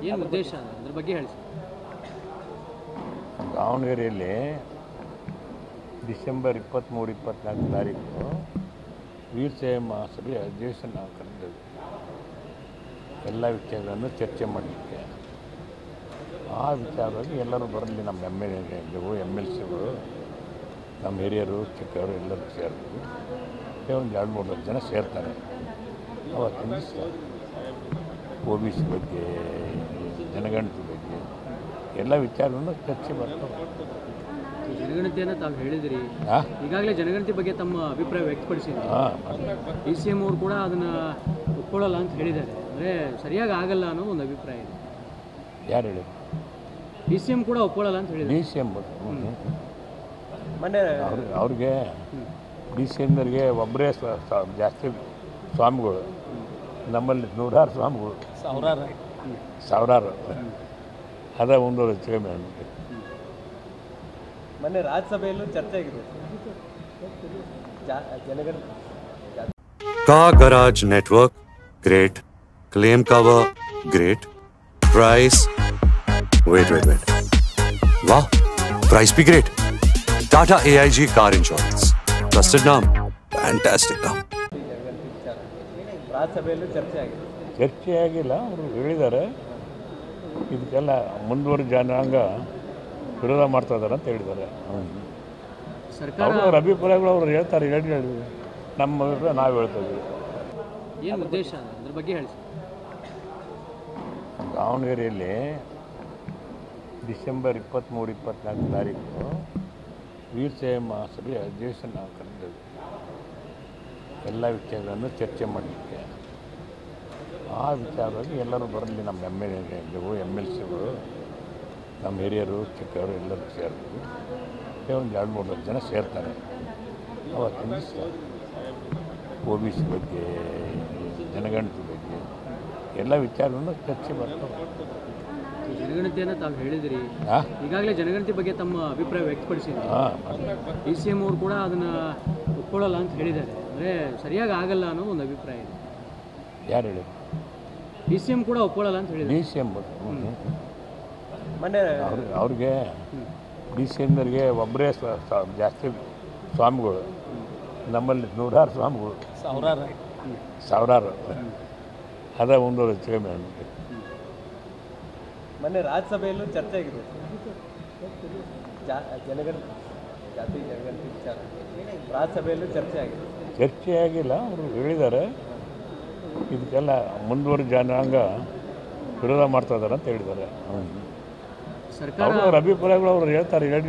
ಏನು ಉದ್ದೇಶ ಅದ್ರ ಬಗ್ಗೆ ಹೇಳಿ ಸರ್. ದಾವಣಗೆರೆಯಲ್ಲಿ ಡಿಸೆಂಬರ್ 23-24 ತಾರೀಕು ವೀರಶೈವ ಮಹಾಸಭೆ ಅಧಿವೇಶನ ನಾವು ಕರೆದಿದ್ದೇವೆ. ಎಲ್ಲ ವಿಚಾರಗಳನ್ನು ಚರ್ಚೆ ಮಾಡಲಿಕ್ಕೆ. ಆ ವಿಚಾರವಾಗಿ ಎಲ್ಲರೂ ಬರಲಿ, ನಮ್ಮ MLCಗಳು, ನಮ್ಮ ಹಿರಿಯರು, ಚಿಕ್ಕವರು ಎಲ್ಲರೂ ಸೇರಿದ್ರು. ಒಂದು 2-3 ಜನ ಸೇರ್ತಾರೆ. ಅವತ್ತಿನ ದಿವಸ OBC ಬಗ್ಗೆ, ಜನಗಣತಿ ಬಗ್ಗೆ ಎಲ್ಲ ವಿಚಾರವನ್ನು ಚರ್ಚೆ ಮಾಡ್ತಾರೆ. ಜನಗಣತಿಯನ್ನು ತಾವು ಹೇಳಿದಿರಿ, ಈಗಾಗಲೇ ಜನಗಣತಿ ಬಗ್ಗೆ ತಮ್ಮ ಅಭಿಪ್ರಾಯ ವ್ಯಕ್ತಪಡಿಸಿದ್ರು. DCM ಅವರು ಕೂಡ ಅದನ್ನು ಒಪ್ಕೊಳ್ಳಲ್ಲ ಅಂತ ಹೇಳಿದ್ದಾರೆ. ಅಂದರೆ ಸರಿಯಾಗಿ ಆಗಲ್ಲ ಅನ್ನೋ ಒಂದು ಅಭಿಪ್ರಾಯ ಇದೆ. ಯಾರು ಹೇಳಿದ್ರು? DCM ಕೂಡ ಒಪ್ಕೊಳ್ಳಲ್ಲ ಅಂತ ಹೇಳಿದ್ರು. DCM ಅವ್ರಿಗೆ DCMನವ್ರಿಗೆ ಒಬ್ಬರೇ ಜಾಸ್ತಿ ಸ್ವಾಮಿಗಳು, ನಮ್ಮಲ್ಲಿ 100 ಸ್ವಾಮಿಗಳು, ಸಾವಿರಾರು ಅದ ಒಂದು ರಚನೆ. ಮೊನ್ನೆ ರಾಜ್ಯಸಭೆಯಲ್ಲೂ ಚರ್ಚೆ ಆಗಿದೆ ಜನಗಣತಿ. Car Garage Network, great. Claim cover, great. Price, wait. Wow, price be great. Tata AIG Car Insurance. Trusted name, fantastic name. ರಾಜ್ಯಸಭೆಯಲ್ಲೂ ಚರ್ಚೆ ಆಗಿದೆ. ಚರ್ಚೆ ಆಗಿಲ್ಲ, ಅವರು ಹೇಳಿದ್ದಾರೆ ಇದಕ್ಕೆಲ್ಲ ಮುಂದುವರಿದ ಜನಾಂಗ ವಿರೋಧ ಮಾಡ್ತಾ ಇದ್ದಾರೆ ಅಂತ ಹೇಳಿದ್ದಾರೆ. ಅವ್ರ ಅಭಿಪ್ರಾಯಗಳು ಅವ್ರು ಹೇಳ್ತಾರೆ, ಹೇಳಿ ನಮ್ಮ ಅಭಿಪ್ರಾಯ ನಾವು ಹೇಳ್ತೀವಿ. ಏನು ಉದ್ದೇಶ ಅದ್ರ ಬಗ್ಗೆ ಹೇಳಿ ಸರ್. ದಾವಣಗೆರೆಯಲ್ಲಿ ಡಿಸೆಂಬರ್ 23-24 ತಾರೀಕು ವೀರಶೈವ ಮಹಾಸಭೆ ಅಧಿವೇಶನ ನಾವು ಕರೆದಿದ್ದೇವೆ. ಎಲ್ಲ ವಿಚಾರಗಳನ್ನು ಚರ್ಚೆ ಮಾಡಲಿಕ್ಕೆ. ಆ ವಿಚಾರವಾಗಿ ಎಲ್ಲರೂ ಬರಲಿ, ನಮ್ಮ MLCಗಳು, ನಮ್ಮ ಹಿರಿಯರು, ಚಿಕ್ಕವರು ಎಲ್ಲರೂ ಸೇರಿದ್ರು. ಒಂದು 2-3 ಜನ ಸೇರ್ತಾರೆ. ಅವತ್ತಿನ ದಿವಸ OBC ಬಗ್ಗೆ, ಜನಗಣತಿ ಬಗ್ಗೆ ಎಲ್ಲ ವಿಚಾರವನ್ನು ಚರ್ಚೆ ಮಾಡ್ತಾರೆ. ಜನಗಣತಿಯನ್ನು ತಾವು ಹೇಳಿದಿರಿ, ಈಗಾಗಲೇ ಜನಗಣತಿ ಬಗ್ಗೆ ತಮ್ಮ ಅಭಿಪ್ರಾಯ ವ್ಯಕ್ತಪಡಿಸಿದ್ರು. DCM ಅವರು ಕೂಡ ಅದನ್ನು ಒಪ್ಕೊಳ್ಳಲ್ಲ ಅಂತ ಹೇಳಿದ್ದಾರೆ. ಅಂದರೆ ಸರಿಯಾಗಿ ಆಗಲ್ಲ ಅನ್ನೋ ಒಂದು ಅಭಿಪ್ರಾಯ ಇದೆ. ಯಾರು ಹೇಳಿದ್ರು? DCM ಕೂಡ ಒಪ್ಕೊಳ್ಳಲ್ಲ ಅಂತ ಹೇಳಿದ್ರು. DCM ಮೊನ್ನೆ ಅವ್ರಿಗೆ DCMನವ್ರಿಗೆ ಒಬ್ಬರೇ ಜಾಸ್ತಿ ಸ್ವಾಮಿಗಳು, ನಮ್ಮಲ್ಲಿ 100 ಸ್ವಾಮಿಗಳು, ಸಾವಿರಾರು ಅದ ಒಂದು ರಚನೆ. ಮೊನ್ನೆ ರಾಜ್ಯಸಭೆಯಲ್ಲೂ ಚರ್ಚೆ ಆಗಿದೆ ಜನಗಣತಿ ವಿಚಾರ. ರಾಜ್ಯಸಭೆಯಲ್ಲೂ ಚರ್ಚೆ ಆಗಿದೆ. ಚರ್ಚೆ ಆಗಿಲ್ಲ, ಅವರು ಹೇಳಿದ್ದಾರೆ ಇದಕ್ಕೆಲ್ಲ ಮುಂದುವರಿದ ಜನಾಂಗ ವಿರೋಧ ಮಾಡ್ತಾ ಇದ್ದಾರೆ ಅಂತ ಹೇಳಿದ್ದಾರೆ. ಸರ್ಕಾರ ಅವ್ರ ಅಭಿಪ್ರಾಯಗಳು ಅವ್ರು ಹೇಳ್ತಾರೆ, ಹೇಳಿ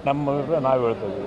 ನಮ್ಮ ಅಭಿಪ್ರಾಯ ನಾವು ಹೇಳ್ತೀವಿ.